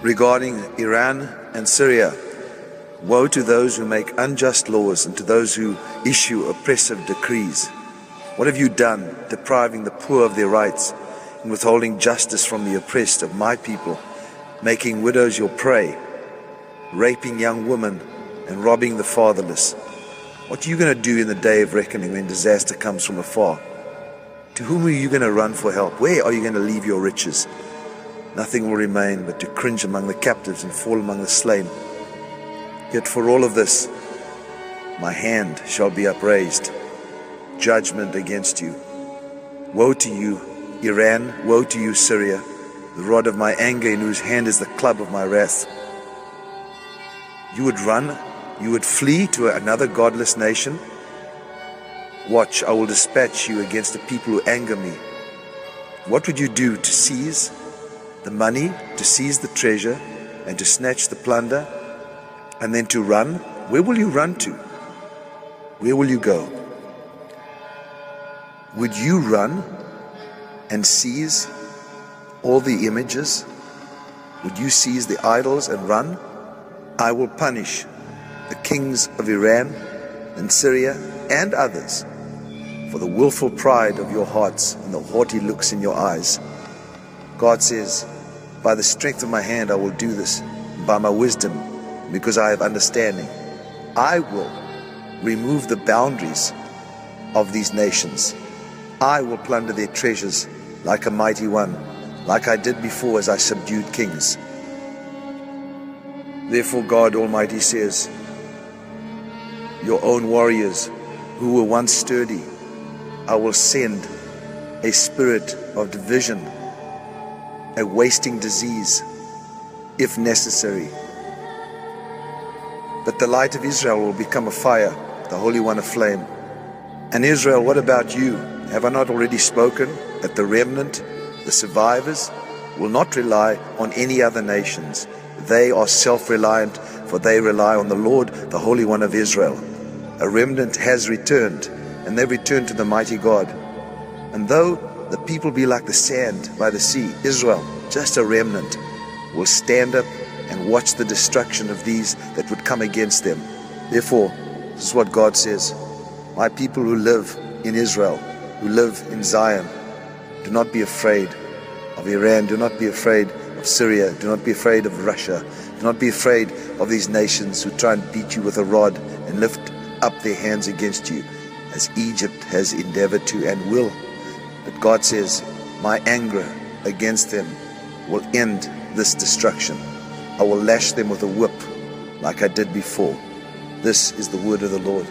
regarding Iran and Syria. Woe to those who make unjust laws and to those who issue oppressive decrees. What have you done, depriving the poor of their rights and withholding justice from the oppressed of my people, making widows your prey, raping young women and robbing the fatherless? What are you going to do in the day of reckoning when disaster comes from afar? To whom are you going to run for help? Where are you going to leave your riches? Nothing will remain but to cringe among the captives and fall among the slain. Yet for all of this, my hand shall be upraised, judgment against you. Woe to you, Iran, woe to you, Syria, the rod of my anger in whose hand is the club of my wrath. You would run, you would flee to another godless nation. Watch, I will dispatch you against the people who anger me. What would you do to seize the money, to seize the treasure, and to snatch the plunder, and then to run? Where will you run to? Where will you go? Would you run and seize all the images? Would you seize the idols and run? I will punish the kings of Iran and Syria and others for the willful pride of your hearts and the haughty looks in your eyes. God says, by the strength of my hand I will do this, and by my wisdom, because I have understanding. I will remove the boundaries of these nations. I will plunder their treasures like a mighty one, like I did before as I subdued kings. Therefore God Almighty says, your own warriors who were once sturdy, I will send a spirit of division, a wasting disease, if necessary. But the light of Israel will become a fire, the Holy One a flame. And Israel, what about you? Have I not already spoken that the remnant, the survivors, will not rely on any other nations? They are self-reliant, for they rely on the Lord, the Holy One of Israel. A remnant has returned, and they returned to the mighty God. And though the people be like the sand by the sea, Israel, just a remnant, will stand up and watch the destruction of these that would come against them. Therefore, this is what God says, my people who live in Israel, who live in Zion, do not be afraid of Iran, do not be afraid of Syria, do not be afraid of Russia, do not be afraid of these nations who try and beat you with a rod and lift up their hands against you, as Egypt has endeavored to and will. But God says, my anger against them will end this destruction. I will lash them with a whip like I did before. This is the word of the Lord.